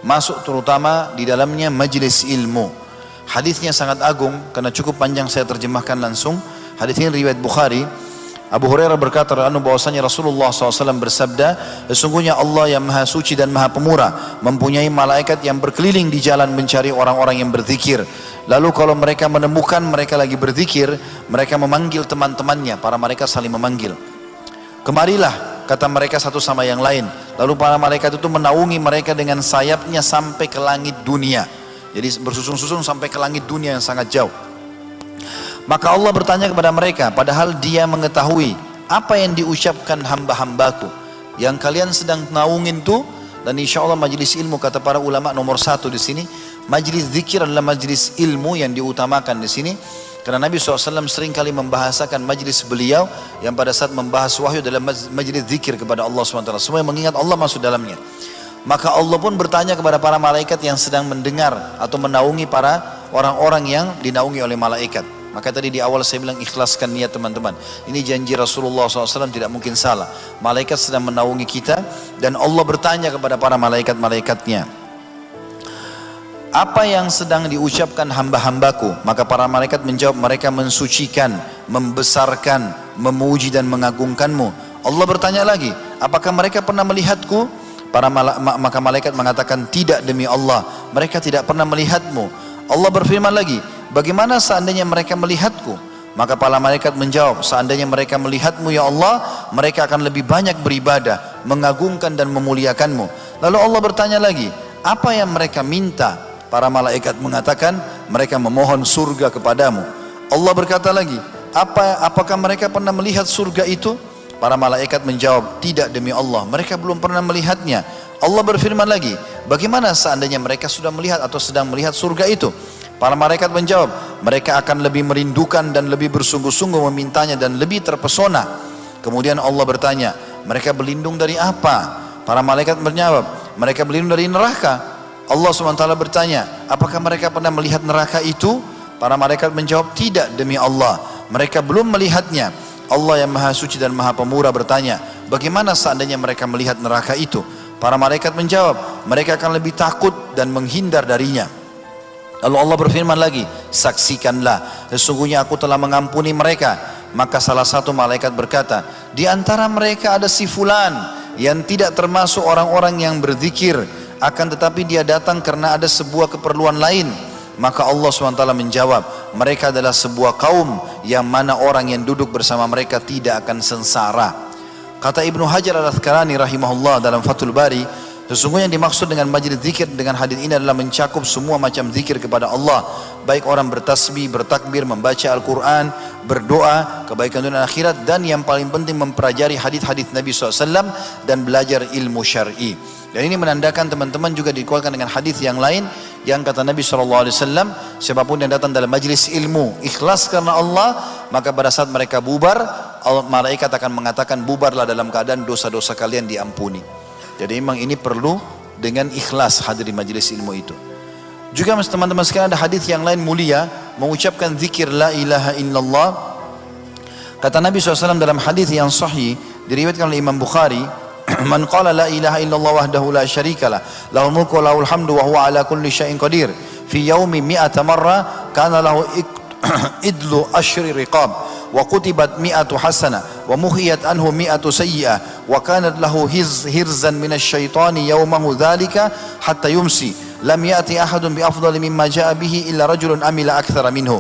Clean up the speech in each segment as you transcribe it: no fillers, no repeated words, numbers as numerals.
masuk terutama di dalamnya majlis ilmu. Hadisnya sangat agung karena cukup panjang, saya terjemahkan langsung. Hadis ini riwayat Bukhari. Abu Hurairah berkata bahwasanya Rasulullah SAW bersabda, sesungguhnya Allah yang maha suci dan maha pemurah mempunyai malaikat yang berkeliling di jalan mencari orang-orang yang berzikir. Lalu kalau mereka menemukan mereka lagi berzikir, mereka memanggil teman-temannya. Para malaikat saling memanggil, kemarilah, kata mereka satu sama yang lain. Lalu para malaikat itu menaungi mereka dengan sayapnya sampai ke langit dunia. Jadi bersusun-susun sampai ke langit dunia yang sangat jauh. Maka Allah bertanya kepada mereka, padahal dia mengetahui apa yang diucapkan hamba-hambaku yang kalian sedang naungin itu. Dan insya Allah majlis ilmu, kata para ulama, nomor satu di sini. Majlis zikir adalah majlis ilmu yang diutamakan di sini. Karena Nabi SAW sering kali membahasakan majlis beliau yang pada saat membahas wahyu dalam majlis zikir kepada Allah SWT. Semua yang mengingat Allah masuk dalamnya. Maka Allah pun bertanya kepada para malaikat yang sedang mendengar atau menaungi para orang-orang yang dinaungi oleh malaikat. Maka tadi di awal saya bilang ikhlaskan niat teman-teman. Ini janji Rasulullah SAW, tidak mungkin salah. Malaikat sedang menaungi kita dan Allah bertanya kepada para malaikat-malaikatnya, apa yang sedang diucapkan hamba-hambaku? Maka para malaikat menjawab, mereka mensucikan, membesarkan, memuji dan mengagungkanmu. Allah bertanya lagi, apakah mereka pernah melihatku? Maka malaikat mengatakan, tidak demi Allah, mereka tidak pernah melihatmu. Allah berfirman lagi, bagaimana seandainya mereka melihatku? Maka para malaikat menjawab, seandainya mereka melihatmu ya Allah, mereka akan lebih banyak beribadah, mengagungkan dan memuliakanmu. Lalu Allah bertanya lagi, apa yang mereka minta? Para malaikat mengatakan, mereka memohon surga kepadamu. Allah berkata lagi, apakah mereka pernah melihat surga itu? Para malaikat menjawab, tidak demi Allah, mereka belum pernah melihatnya. Allah berfirman lagi, bagaimana seandainya mereka sudah melihat atau sedang melihat surga itu? Para malaikat menjawab, mereka akan lebih merindukan dan lebih bersungguh-sungguh memintanya dan lebih terpesona. Kemudian Allah bertanya, mereka berlindung dari apa? Para malaikat menjawab, mereka berlindung dari neraka. Allah SWT bertanya, apakah mereka pernah melihat neraka itu? Para malaikat menjawab, tidak demi Allah, mereka belum melihatnya. Allah yang maha suci dan maha pemurah bertanya, bagaimana seandainya mereka melihat neraka itu? Para malaikat menjawab, mereka akan lebih takut dan menghindar darinya. Lalu Allah berfirman lagi, saksikanlah, sesungguhnya aku telah mengampuni mereka. Maka salah satu malaikat berkata, di antara mereka ada si fulan yang tidak termasuk orang-orang yang berzikir, akan tetapi dia datang karena ada sebuah keperluan lain. Maka Allah SWT menjawab, mereka adalah sebuah kaum yang mana orang yang duduk bersama mereka tidak akan sengsara. Kata Ibnu Hajar Al-Asqalani rahimahullah dalam Fathul Bari, sesungguhnya yang dimaksud dengan majlis zikir dengan hadis ini adalah mencakup semua macam zikir kepada Allah, baik orang bertasbih, bertakbir, membaca Al-Quran, berdoa, kebaikan dunia dan akhirat, dan yang paling penting mempelajari hadis-hadis Nabi SAW dan belajar ilmu syar'i. Dan ini menandakan teman-teman juga dikuatkan dengan hadis yang lain yang kata Nabi SAW, siapapun yang datang dalam majlis ilmu ikhlas karena Allah, maka pada saat mereka bubar, malaikat akan mengatakan, bubarlah dalam keadaan dosa-dosa kalian diampuni. Jadi memang ini perlu dengan ikhlas hadir di majlis ilmu itu. Juga teman-teman sekalian, ada hadis yang lain mulia mengucapkan zikir la ilaha illallah. Kata Nabi SAW dalam hadis yang sahih diriwayatkan oleh Imam Bukhari, man qala la ilaha illallah wahdahu la syarikalah lahul mulku wa lahul hamdu wa huwa ala kulli syai'in qadir fi yaumi mi'ata marra kana lahu idlu ashri riqab wa kutibat mi'atu hasana wa muhiyat anhu mi'atu sayyi'ah wa kanat lahu hirzan minasy syaitani yaumahu dzalika hatta yumsi lam ya'ti ahadun bi afdali mimma ja'a bihi illa rajulun amila aktsara minhu.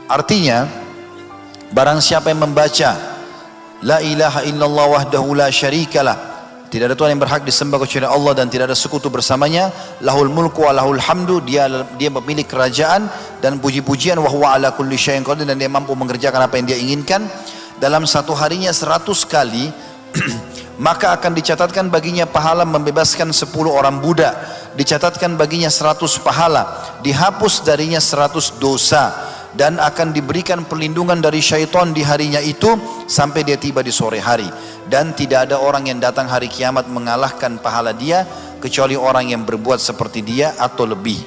Artinya, barang siapa yang membaca la ilaha illallah wahdahu la syarikalah, tidak ada Tuhan yang berhak disembah kecuali Allah dan tidak ada sekutu bersamanya, lahul mulku wa lahul hamdu, dia pemilik kerajaan dan puji-pujian, wa huwa ala kulli syai'in qadir, dan dia mampu mengerjakan apa yang dia inginkan, dalam satu harinya 100 kali maka akan dicatatkan baginya pahala membebaskan 10 orang budak, dicatatkan baginya 100 pahala, dihapus darinya 100 dosa, dan akan diberikan perlindungan dari syaitan di harinya itu sampai dia tiba di sore hari. Dan tidak ada orang yang datang hari kiamat mengalahkan pahala dia kecuali orang yang berbuat seperti dia atau lebih.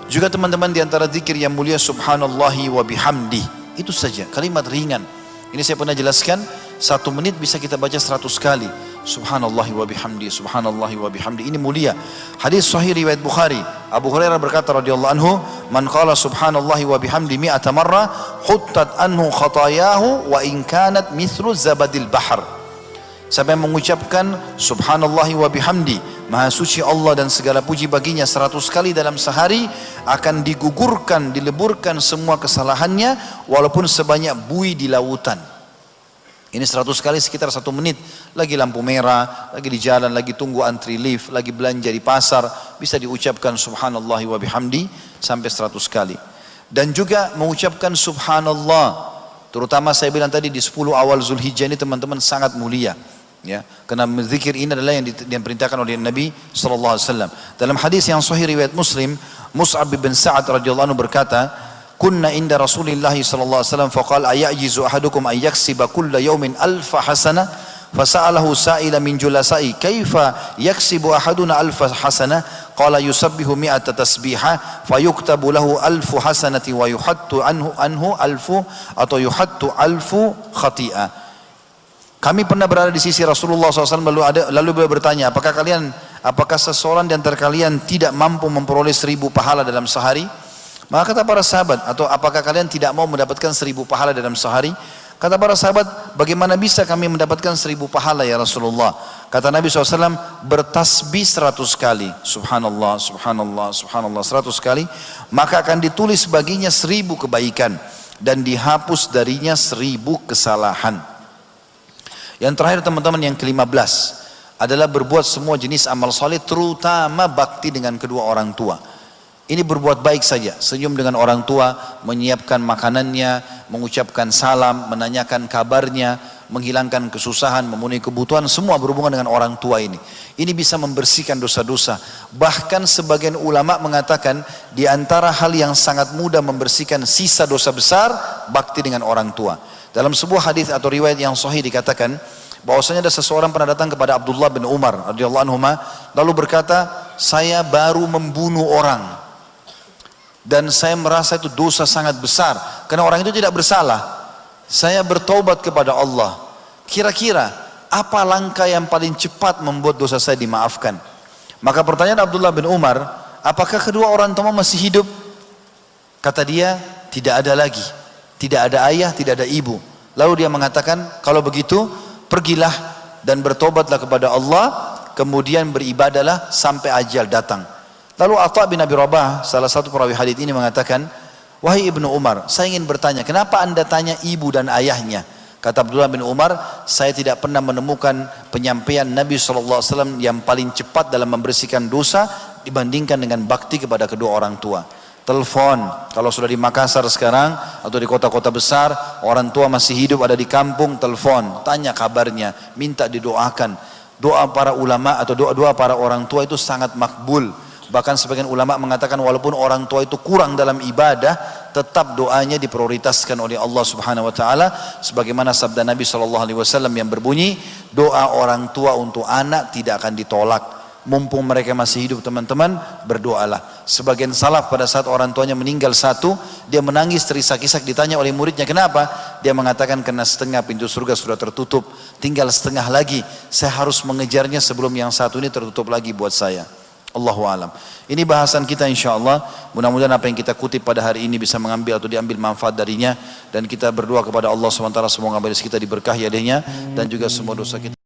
Juga teman-teman, di antara zikir yang mulia subhanallahi wa bihamdi, itu saja kalimat ringan. Ini saya pernah jelaskan, 1 menit bisa kita baca 100 kali. subhanallahi wa bihamdi, subhanallahi wa bihamdi. Ini mulia. Hadis sahih riwayat Bukhari. Abu Hurairah berkata radhiyallahu anhu, man qala subhanallahi wa bihamdi mi'ata marrah huttat anhu khatayahu wa in kanat mithlu zabadil bahr. Siapa yang mengucapkan subhanallahi wa bihamdi, maha suci Allah dan segala puji baginya 100 kali dalam sehari, akan digugurkan, dileburkan semua kesalahannya walaupun sebanyak buih di lautan. Ini 100 kali sekitar 1 menit. Lagi lampu merah, lagi di jalan, lagi tunggu antri lift, lagi belanja di pasar, bisa diucapkan subhanallahi wa bihamdi sampai 100 kali. Dan juga mengucapkan subhanallah, terutama saya bilang tadi di 10 awal Zulhijjah ini teman-teman sangat mulia. Ya, karena zikir ini adalah yang diperintahkan oleh Nabi SAW. Dalam hadis yang sahih riwayat Muslim, Mus'ab bin Sa'ad radhiyallahu anhu berkata, kunna inda Rasulillah sallallahu alaihi wasallam faqala ayajizu ahadukum ay yaksiba kulla yawmin alfa hasanah fasa'alahu sa'ila min julasai kaifa yaksibu ahaduna alfa hasanah qala yusabbihu mi'ata tasbihah fayuktabu lahu alfu hasanati wa yuhattu anhu alfu atau yuhattu alfu khati'ah. Kami pernah berada di sisi Rasulullah SAW lalu beliau bertanya, apakah seseorang di antara kalian tidak mampu memperoleh 1000 pahala dalam sehari? Maka kata para sahabat, atau apakah kalian tidak mau mendapatkan 1000 pahala dalam sehari? Kata para sahabat, bagaimana bisa kami mendapatkan 1000 pahala ya Rasulullah? Kata Nabi SAW, bertasbih 100 kali, subhanallah, subhanallah, subhanallah 100 kali, maka akan ditulis baginya 1000 kebaikan dan dihapus darinya 1000 kesalahan. Yang terakhir teman-teman, yang ke-15 adalah berbuat semua jenis amal saleh, terutama bakti dengan kedua orang tua. Ini berbuat baik saja, senyum dengan orang tua, menyiapkan makanannya, mengucapkan salam, menanyakan kabarnya, menghilangkan kesusahan, memenuhi kebutuhan, semua berhubungan dengan orang tua ini. Ini bisa membersihkan dosa-dosa. Bahkan sebagian ulama mengatakan di antara hal yang sangat mudah membersihkan sisa dosa besar, bakti dengan orang tua. Dalam sebuah hadis atau riwayat yang sahih dikatakan bahwasanya ada seseorang pernah datang kepada Abdullah bin Umar radhiyallahu anhu lalu berkata, saya baru membunuh orang dan saya merasa itu dosa sangat besar karena orang itu tidak bersalah. Saya bertaubat kepada Allah. Kira-kira apa langkah yang paling cepat membuat dosa saya dimaafkan? Maka pertanyaan Abdullah bin Umar, apakah kedua orang tua masih hidup? Kata dia, tidak ada lagi. Tidak ada ayah, tidak ada ibu. Lalu dia mengatakan, kalau begitu pergilah dan bertobatlah kepada Allah, kemudian beribadalah sampai ajal datang. Lalu Atha bin Abi Rabah, salah satu perawi hadis ini mengatakan, wahai Ibnu Umar, saya ingin bertanya, kenapa anda tanya ibu dan ayahnya? Kata Abdullah bin Umar, saya tidak pernah menemukan penyampaian Nabi SAW yang paling cepat dalam membersihkan dosa dibandingkan dengan bakti kepada kedua orang tua. Telepon, kalau sudah di Makassar sekarang atau di kota-kota besar, orang tua masih hidup ada di kampung, telepon, tanya kabarnya, minta didoakan. Doa para ulama atau doa para orang tua itu sangat makbul. Bahkan sebagian ulama mengatakan walaupun orang tua itu kurang dalam ibadah, tetap doanya diprioritaskan oleh Allah Subhanahu wa taala, sebagaimana sabda Nabi SAW yang berbunyi, doa orang tua untuk anak tidak akan ditolak. Mumpung mereka masih hidup teman-teman, berdoalah. Sebagian salaf pada saat orang tuanya meninggal satu, dia menangis terisak-isak, ditanya oleh muridnya, kenapa? Dia mengatakan karena setengah pintu surga sudah tertutup, tinggal setengah lagi, saya harus mengejarnya sebelum yang satu ini tertutup lagi buat saya. Allahu alam. Ini bahasan kita insyaallah. Mudah-mudahan apa yang kita kutip pada hari ini bisa mengambil atau diambil manfaat darinya, dan kita berdoa kepada Allah SWT semoga majelis kita diberkahi adanya dan juga semua dosa kita